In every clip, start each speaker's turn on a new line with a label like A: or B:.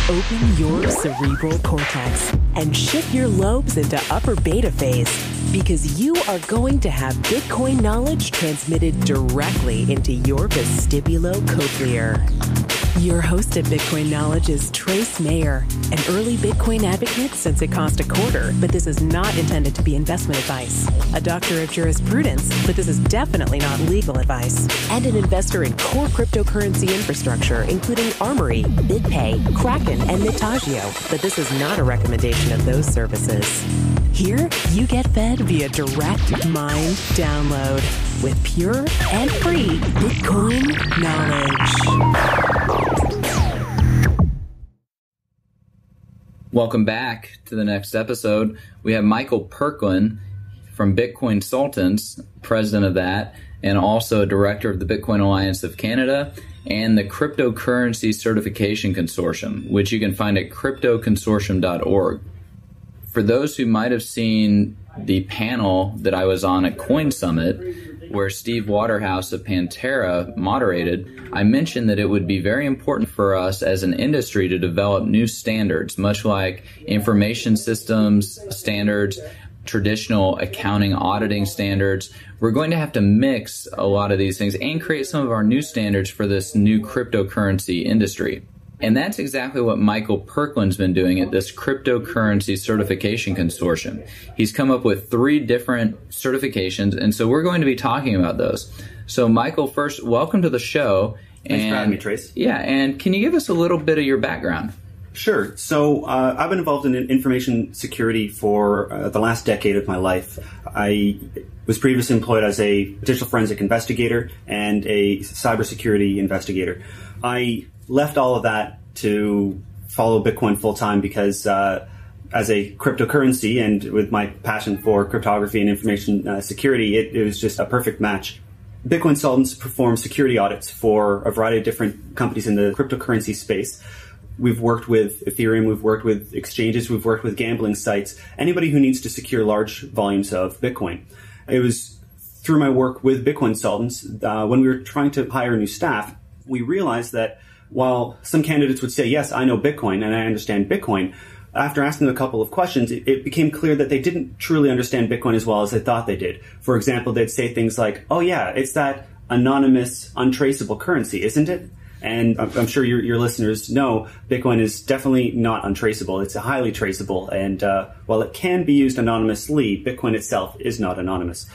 A: Open your cerebral cortex and shift your lobes into upper beta phase, because you are going to have Bitcoin knowledge transmitted directly into your vestibulocochlear. Your host at Bitcoin Knowledge is Trace Mayer, an early Bitcoin advocate since it cost $0.25, but this is not intended to be investment advice. A doctor of jurisprudence, but this is definitely not legal advice. And an investor in core cryptocurrency infrastructure, including Armory, BitPay, Kraken, and Mitagio, but this is not a recommendation of those services. Here, you get fed via direct mind download with pure and free Bitcoin knowledge.
B: Welcome back to the next episode. We have Michael Perklin from Bitcoin Consultants, president of that, and also a director of the Bitcoin Alliance of Canada and the Cryptocurrency Certification Consortium, which you can find at cryptoconsortium.org. For those who might have seen the panel that I was on at Coin Summit, where Steve Waterhouse of Pantera moderated, I mentioned that it would be very important for us as an industry to develop new standards, much like information systems standards, traditional accounting auditing standards. We're going to have to mix a lot of these things and create some of our new standards for this new cryptocurrency industry. And that's exactly what Michael Perklin's been doing at this Cryptocurrency Certification Consortium. He's come up with 3 different certifications, and so we're going to be talking about those. So, Michael, first, welcome to the show.
C: Thanks for having me, Trace.
B: Yeah, and can you give us a little bit of your background?
C: Sure. So I've been involved in information security for the last decade of my life. I was previously employed as a digital forensic investigator and a cybersecurity investigator. I left all of that to follow Bitcoin full-time because as a cryptocurrency and with my passion for cryptography and information security, it was just a perfect match. Bitcoin Consultants perform security audits for a variety of different companies in the cryptocurrency space. We've worked with Ethereum, we've worked with exchanges, we've worked with gambling sites, anybody who needs to secure large volumes of Bitcoin. It was through my work with Bitcoin Consultants, when we were trying to hire new staff, we realized that while some candidates would say, yes, I know Bitcoin and I understand Bitcoin, after asking them a couple of questions, it became clear that they didn't truly understand Bitcoin as well as they thought they did. For example, they'd say things like, oh yeah, it's that anonymous, untraceable currency, isn't it? And I'm sure your listeners know Bitcoin is definitely not untraceable. It's highly traceable. And while it can be used anonymously, Bitcoin itself is not anonymous.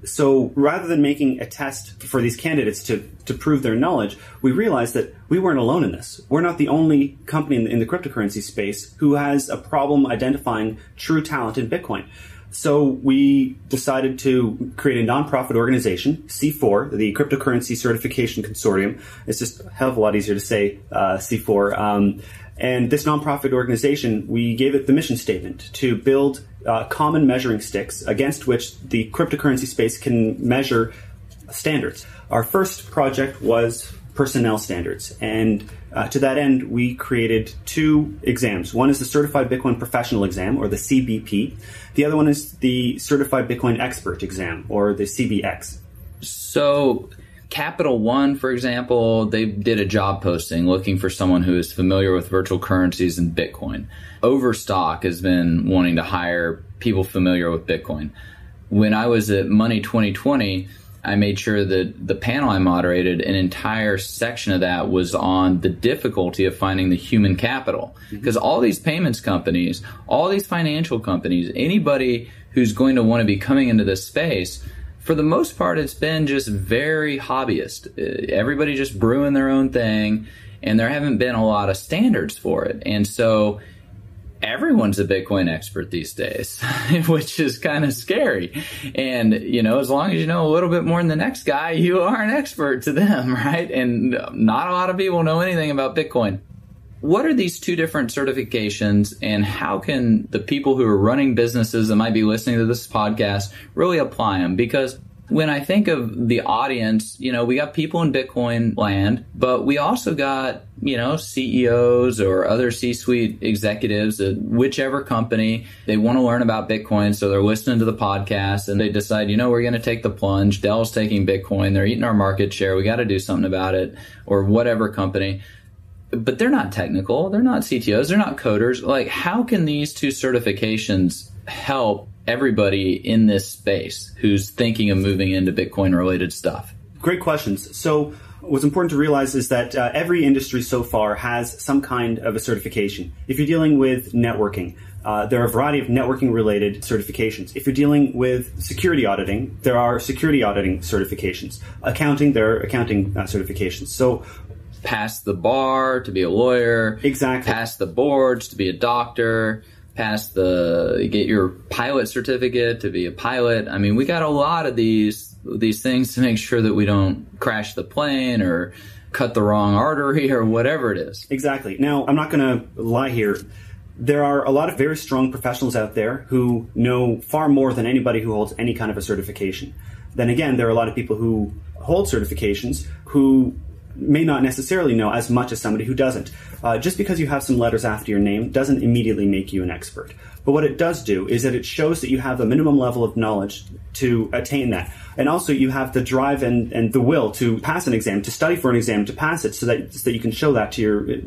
C: So rather than making a test for these candidates to prove their knowledge, we realized that we weren't alone in this. We're not the only company in the cryptocurrency space who has a problem identifying true talent in Bitcoin. So we decided to create a nonprofit organization, C4, the Cryptocurrency Certification Consortium. It's just a hell of a lot easier to say C4. And this nonprofit organization, we gave it the mission statement to build common measuring sticks against which the cryptocurrency space can measure standards. Our first project was personnel standards. And to that end, we created 2 exams. One is the Certified Bitcoin Professional Exam, or the CBP. The other one is the Certified Bitcoin Expert Exam, or the CBX.
B: So Capital One, for example, they did a job posting looking for someone who is familiar with virtual currencies and Bitcoin. Overstock has been wanting to hire people familiar with Bitcoin. When I was at Money 2020, I made sure that the panel I moderated, an entire section of that was on the difficulty of finding the human capital. Because all these payments companies, all these financial companies, anybody who's going to want to be coming into this space, for the most part, it's been just very hobbyist. Everybody just brewing their own thing, and there haven't been a lot of standards for it. And so everyone's a Bitcoin expert these days, which is kind of scary. And, you know, as long as you know a little bit more than the next guy, you are an expert to them, right? And not a lot of people know anything about Bitcoin. What are these 2 different certifications, and how can the people who are running businesses that might be listening to this podcast really apply them? Because when I think of the audience, you know, we got people in Bitcoin land, but we also got, you know, CEOs or other C-suite executives at whichever company. They want to learn about Bitcoin, so they're listening to the podcast and they decide, you know, we're going to take the plunge. Dell's taking Bitcoin. They're eating our market share. We got to do something about it, or whatever company. but they're not technical. They're not CTOs. They're not coders. Like, how can these two certifications help everybody in this space who's thinking of moving into Bitcoin-related stuff?
C: Great questions. So what's important to realize is that every industry so far has some kind of a certification. If you're dealing with networking, there are a variety of networking-related certifications. If you're dealing with security auditing, there are security auditing certifications. Accounting, there are accounting certifications. So
B: pass the bar to be a lawyer.
C: Exactly.
B: Pass the boards to be a doctor. Get your pilot certificate to be a pilot. I mean, we got a lot of these things to make sure that we don't crash the plane or cut the wrong artery or whatever it is.
C: Exactly. Now, I'm not going to lie here. There are a lot of very strong professionals out there who know far more than anybody who holds any kind of a certification. Then again, there are a lot of people who hold certifications who may not necessarily know as much as somebody who doesn't. Just because you have some letters after your name doesn't immediately make you an expert. But what it does do is that it shows that you have the minimum level of knowledge to attain that. And also you have the drive and the will to pass an exam, to study for an exam, to pass it so that you can show that to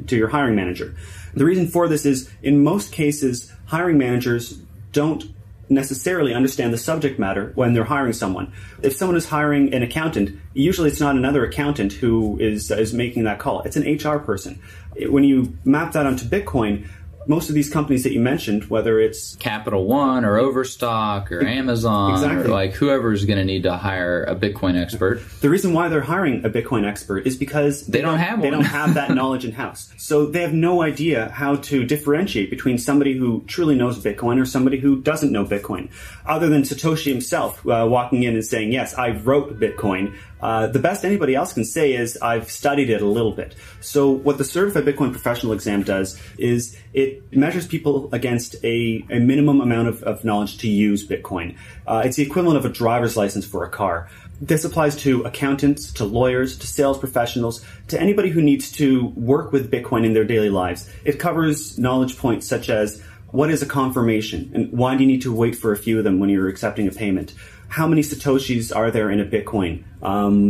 C: your hiring manager. The reason for this is, in most cases, hiring managers don't necessarily understand the subject matter when they're hiring someone. If someone is hiring an accountant, usually it's not another accountant who is making that call. It's an HR person. When you map that onto Bitcoin, most of these companies that you mentioned, whether it's
B: Capital One or Overstock or Amazon,
C: exactly,
B: or like whoever's going to need to hire a Bitcoin expert.
C: The reason why they're hiring a Bitcoin expert is because
B: they don't have one.
C: They don't have that knowledge in-house. So they have no idea how to differentiate between somebody who truly knows Bitcoin or somebody who doesn't know Bitcoin. Other than Satoshi himself walking in and saying, yes, I wrote Bitcoin. The best anybody else can say is, I've studied it a little bit. So what the Certified Bitcoin Professional exam does is it measures people against a minimum amount of knowledge to use Bitcoin. It's the equivalent of a driver's license for a car. This applies to accountants, to lawyers, to sales professionals, to anybody who needs to work with Bitcoin in their daily lives. It covers knowledge points such as, what is a confirmation, and why do you need to wait for a few of them when you're accepting a payment? How many Satoshis are there in a Bitcoin?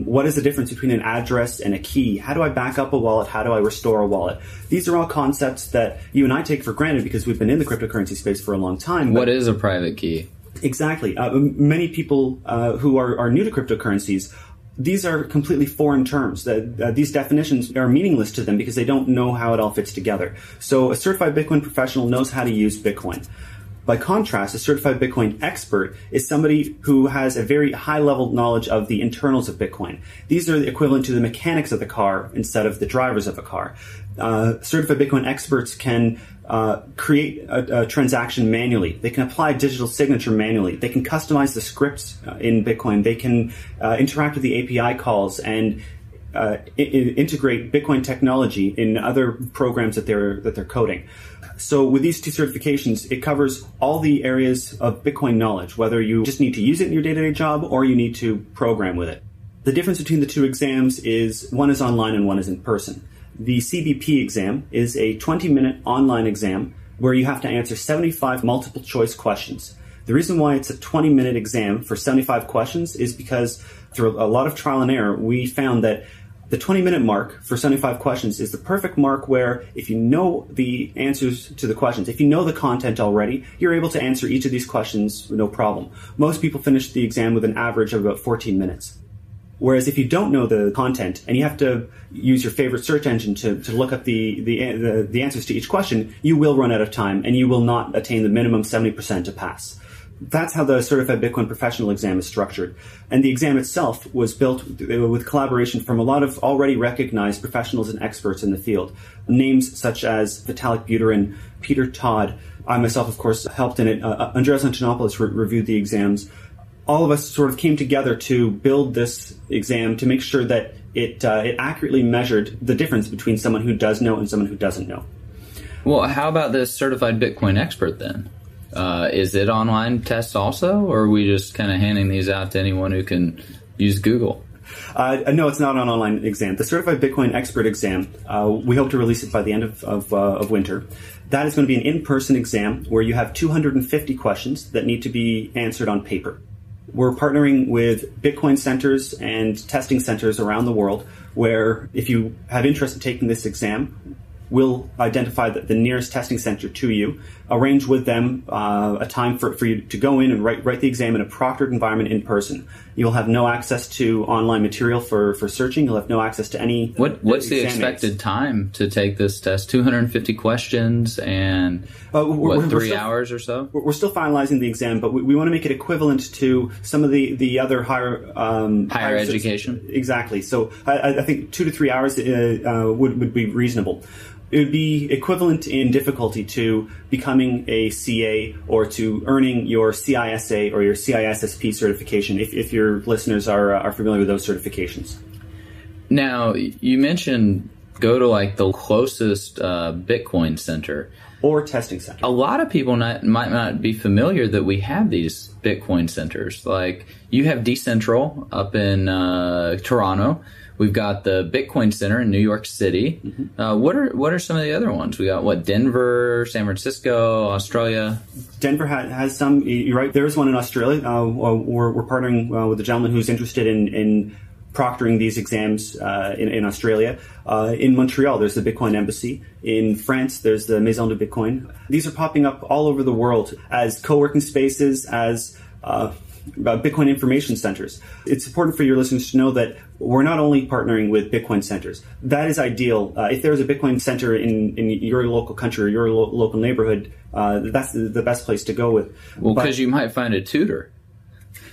C: What is the difference between an address and a key? How do I back up a wallet? How do I restore a wallet? These are all concepts that you and I take for granted because we've been in the cryptocurrency space for a long time.
B: What is a private key?
C: Exactly. Many people who are new to cryptocurrencies, these are completely foreign terms. These definitions are meaningless to them because they don't know how it all fits together. So a certified Bitcoin professional knows how to use Bitcoin. By contrast, a certified Bitcoin expert is somebody who has a very high-level knowledge of the internals of Bitcoin. These are equivalent to the mechanics of the car instead of the drivers of a car. Certified Bitcoin experts can create a transaction manually. They can apply digital signature manually. They can customize the scripts in Bitcoin. They can interact with the API calls and integrate Bitcoin technology in other programs that they're coding. So with these two certifications, it covers all the areas of Bitcoin knowledge, whether you just need to use it in your day-to-day job or you need to program with it. The difference between the two exams is one is online and one is in person. The CBP exam is a 20-minute online exam where you have to answer 75 multiple choice questions. The reason why it's a 20-minute exam for 75 questions is because through a lot of trial and error, we found that the 20-minute mark for 75 questions is the perfect mark where if you know the answers to the questions, if you know the content already, you're able to answer each of these questions no problem. Most people finish the exam with an average of about 14 minutes. Whereas if you don't know the content and you have to use your favorite search engine to look up the answers to each question, you will run out of time and you will not attain the minimum 70% to pass. That's how the Certified Bitcoin Professional exam is structured. And the exam itself was built with collaboration from a lot of already recognized professionals and experts in the field. Names such as Vitalik Buterin, Peter Todd. I myself, of course, helped in it. Andreas Antonopoulos reviewed the exams. All of us sort of came together to build this exam to make sure that it accurately measured the difference between someone who does know and someone who doesn't know.
B: Well, how about this Certified Bitcoin Expert then? Is it online tests also, or are we just kind of handing these out to anyone who can use Google?
C: No, it's not an online exam. The Certified Bitcoin Expert exam, we hope to release it by the end of winter. That is going to be an in-person exam where you have 250 questions that need to be answered on paper. We're partnering with Bitcoin centers and testing centers around the world where if you have interest in taking this exam, will identify the nearest testing center to you, arrange with them a time for you to go in and write the exam in a proctored environment in person. You'll have no access to online material for searching. You'll have no access to any
B: What's the expected time to take this test? 250 questions and 3 hours or so?
C: We're still finalizing the exam, but we want to make it equivalent to some of the other higher
B: education.
C: Exactly. So I think 2 to 3 hours would be reasonable. It would be equivalent in difficulty to becoming a CA or to earning your CISA or your CISSP certification, if your listeners are familiar with those certifications.
B: Now, you mentioned go to like the closest Bitcoin center.
C: Or testing center.
B: A lot of people might not be familiar that we have these Bitcoin centers. Like you have Decentral up in Toronto. We've got the Bitcoin Center in New York City. Mm-hmm. What are some of the other ones? We got Denver, San Francisco, Australia.
C: Denver has some. You're right. There is one in Australia. We're partnering with a gentleman who's interested in proctoring these exams in Australia. In Montreal, there's the Bitcoin Embassy. In France, there's the Maison de Bitcoin. These are popping up all over the world as co-working spaces, as Bitcoin information centers. It's important for your listeners to know that we're not only partnering with Bitcoin centers. That is ideal. If there's a Bitcoin center in your local country or your local neighborhood, that's the best place to go with.
B: Well, because you might find a tutor.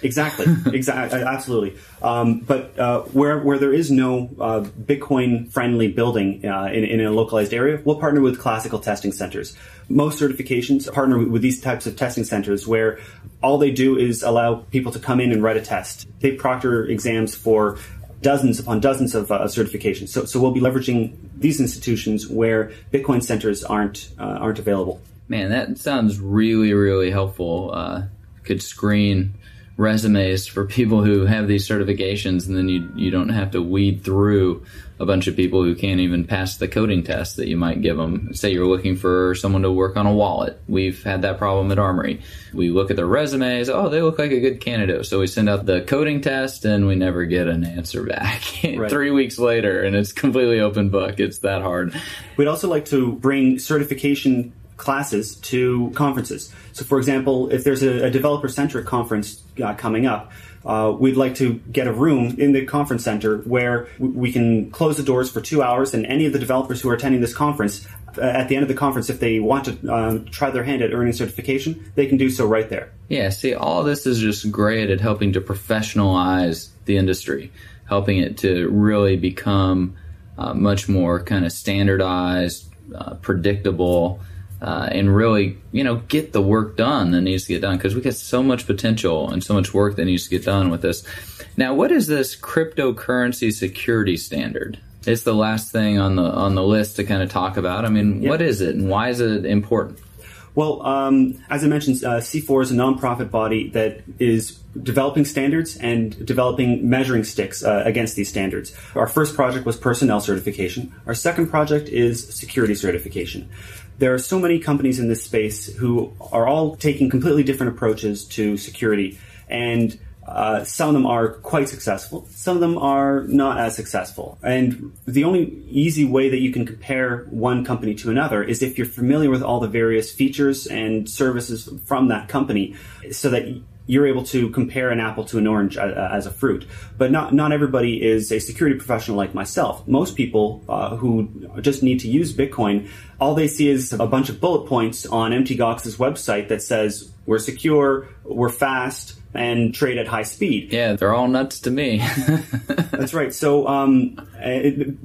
C: Exactly. Absolutely. But where there is no Bitcoin-friendly building in a localized area, we'll partner with classical testing centers. Most certifications partner with these types of testing centers where all they do is allow people to come in and write a test. They proctor exams for dozens upon dozens of certifications. So we'll be leveraging these institutions where Bitcoin centers aren't available.
B: Man, that sounds really, really helpful. Could screen resumes for people who have these certifications, and then you don't have to weed through a bunch of people who can't even pass the coding test that you might give them. Say you're looking for someone to work on a wallet. We've had that problem at Armory. We look at their resumes. Oh, they look like a good candidate. So we send out the coding test, and we never get an answer back. Right. 3 weeks later, and it's completely open book. It's that hard.
C: We'd also like to bring certification classes to conferences. So, for example, if there's a developer-centric conference coming up, we'd like to get a room in the conference center where we can close the doors for 2 hours, and any of the developers who are attending this conference, at the end of the conference, if they want to try their hand at earning certification, they can do so right there.
B: Yeah, see, all this is just great at helping to professionalize the industry, helping it to really become much more kind of standardized, predictable, and really, get the work done that needs to get done, because we got so much potential and so much work that needs to get done with this. Now, what is this cryptocurrency security standard? It's the last thing on the list to kind of talk about. I mean, What is it and why is it important?
C: Well, as I mentioned, C4 is a nonprofit body that is developing standards and developing measuring sticks against these standards. Our first project was personnel certification. Our second project is security certification. There are so many companies in this space who are all taking completely different approaches to security, and some of them are quite successful. Some of them are not as successful. And the only easy way that you can compare one company to another is if you're familiar with all the various features and services from that company, so that you're able to compare an apple to an orange as a fruit. But not everybody is a security professional like myself. Most people who just need to use Bitcoin, all they see is a bunch of bullet points on MTGOX's website that says, we're secure, we're fast, and trade at high speed.
B: Yeah, they're all nuts to me.
C: That's right. So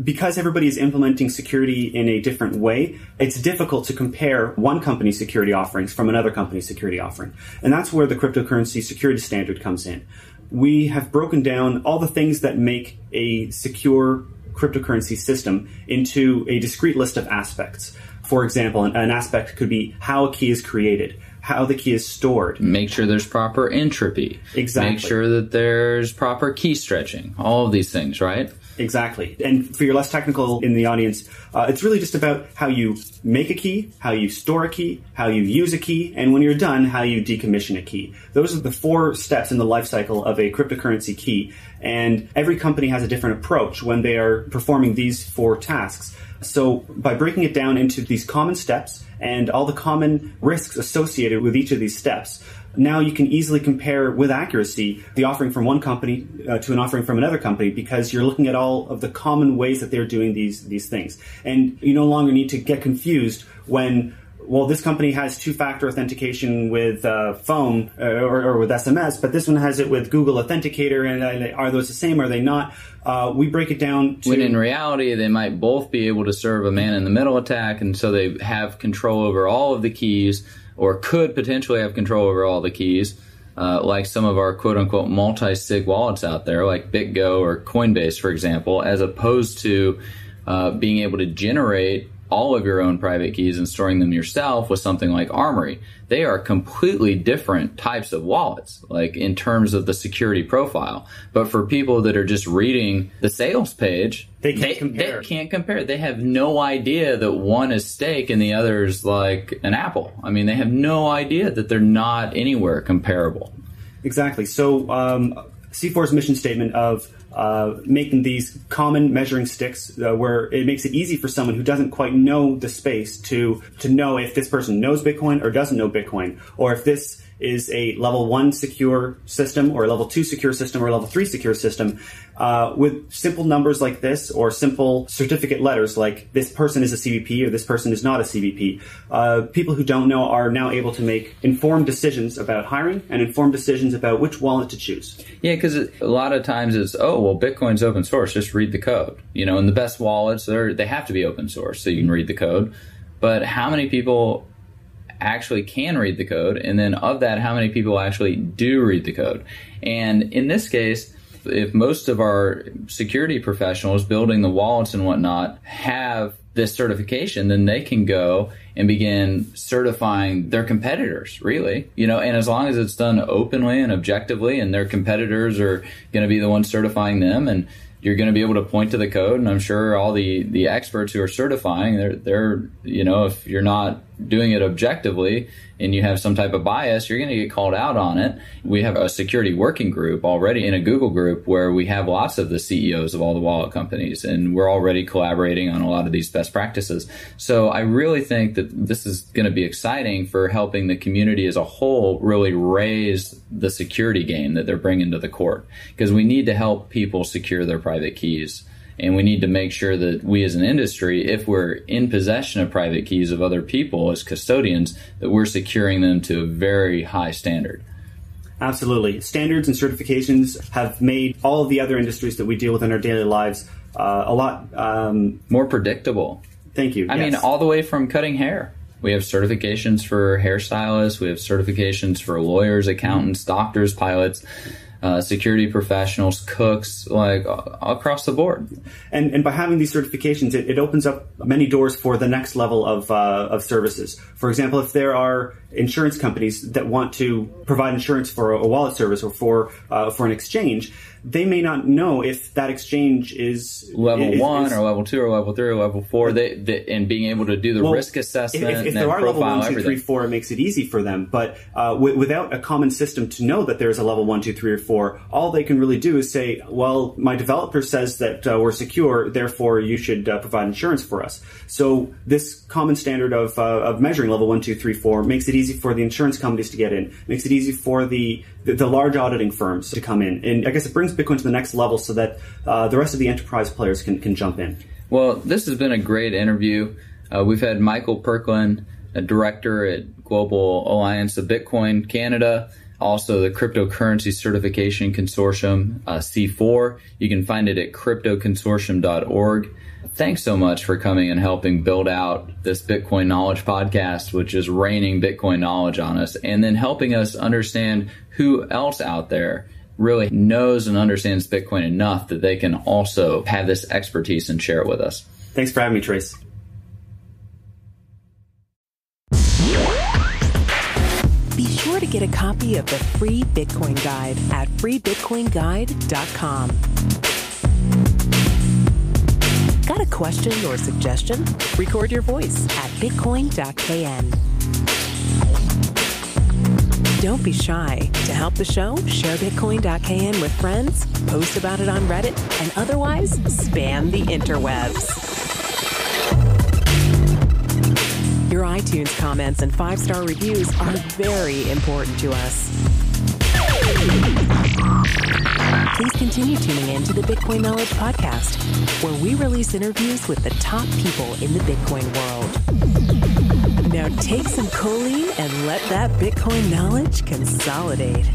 C: because everybody is implementing security in a different way, it's difficult to compare one company's security offerings from another company's security offering. And that's where the cryptocurrency security standard comes in. We have broken down all the things that make a secure cryptocurrency system into a discrete list of aspects. For example, an aspect could be how a key is created, how the key is stored.
B: Make sure there's proper entropy.
C: Exactly.
B: Make sure that there's proper key stretching. All of these things, right?
C: Exactly. And for your less technical in the audience, it's really just about how you make a key, how you store a key, how you use a key, and when you're done, how you decommission a key. Those are the 4 steps in the life cycle of a cryptocurrency key. And every company has a different approach when they are performing these 4 tasks. So by breaking it down into these common steps and all the common risks associated with each of these steps, now you can easily compare with accuracy the offering from one company to an offering from another company, because you're looking at all of the common ways that they're doing these things. And you no longer need to get confused when, well, this company has two-factor authentication with phone or with SMS, but this one has it with Google Authenticator, and are those the same? Are they not? We break it down to...
B: When in reality, they might both be able to serve a man-in-the-middle attack, and so they have control over all of the keys, or could potentially have control over all the keys, like some of our quote-unquote multi-sig wallets out there, like BitGo or Coinbase, for example, as opposed to being able to generate all of your own private keys and storing them yourself with something like Armory. They are completely different types of wallets, like in terms of the security profile. But for people that are just reading the sales page, they can't compare. They have no idea that one is steak and the other is like an apple. I mean, they have no idea that they're not anywhere comparable.
C: Exactly. So C4's mission statement of making these common measuring sticks where it makes it easy for someone who doesn't quite know the space to know if this person knows Bitcoin or doesn't know Bitcoin, or if this is a level 1 secure system or a level 2 secure system or a level 3 secure system, with simple numbers like this or simple certificate letters like this person is a CVP or this person is not a CVP. People who don't know are now able to make informed decisions about hiring and informed decisions about which wallet to choose.
B: Yeah, because a lot of times it's, oh, well, Bitcoin's open source, just read the code. You know, and the best wallets, they have to be open source so you can read the code. But how many people actually can read the code? And then of that, how many people actually do read the code? And in this case, if most of our security professionals building the wallets and whatnot have this certification, then they can go and begin certifying their competitors, really. You know, and as long as it's done openly and objectively, and their competitors are going to be the ones certifying them, and you're going to be able to point to the code, and I'm sure all the experts who are certifying, they're you know, if you're not doing it objectively and you have some type of bias, you're going to get called out on it. We have a security working group already in a Google group where we have lots of the CEOs of all the wallet companies, and we're already collaborating on a lot of these best practices. So I really think that this is going to be exciting for helping the community as a whole really raise the security game that they're bringing to the court, because we need to help people secure their private keys. And we need to make sure that we as an industry, if we're in possession of private keys of other people as custodians, that we're securing them to a very high standard.
C: Absolutely. Standards and certifications have made all of the other industries that we deal with in our daily lives a lot
B: more predictable.
C: Thank you.
B: I mean, all the way from cutting hair. We have certifications for hairstylists. We have certifications for lawyers, accountants, doctors, pilots, security professionals, cooks, like across the board.
C: And by having these certifications, it opens up many doors for the next level of services. For example, if there are insurance companies that want to provide insurance for a wallet service or for an exchange, they may not know if that exchange is
B: level 1 or level 2 or level 3 or level 4, and being able to do the risk assessment. If
C: there are level 1, 2, 3, 4, it makes it easy for them. But without a common system to know that there's a level 1, 2, 3, or 4, all they can really do is say, well, my developer says that we're secure, therefore you should provide insurance for us. So this common standard of measuring level 1, 2, 3, 4 makes it easy for the insurance companies to get in, makes it easy for the large auditing firms to come in. And I guess it brings Bitcoin to the next level so that the rest of the enterprise players can jump in.
B: Well, this has been a great interview. We've had Michael Perklin, a director at Global Alliance of Bitcoin Canada, also the Cryptocurrency Certification Consortium, C4. You can find it at cryptoconsortium.org. Thanks so much for coming and helping build out this Bitcoin Knowledge podcast, which is raining Bitcoin knowledge on us, and then helping us understand who else out there really knows and understands Bitcoin enough that they can also have this expertise and share it with us.
C: Thanks for having me, Trace.
A: Be sure to get a copy of the free Bitcoin Guide at freebitcoinguide.com. Got a question or suggestion? Record your voice at bitcoin.kn. Don't be shy. To help the show, share bitcoin.kn with friends, post about it on Reddit, and otherwise spam the interwebs. Your iTunes comments and 5-star reviews are very important to us. Please continue tuning in to the Bitcoin Knowledge Podcast, where we release interviews with the top people in the Bitcoin world. Now take some choline and let that Bitcoin knowledge consolidate.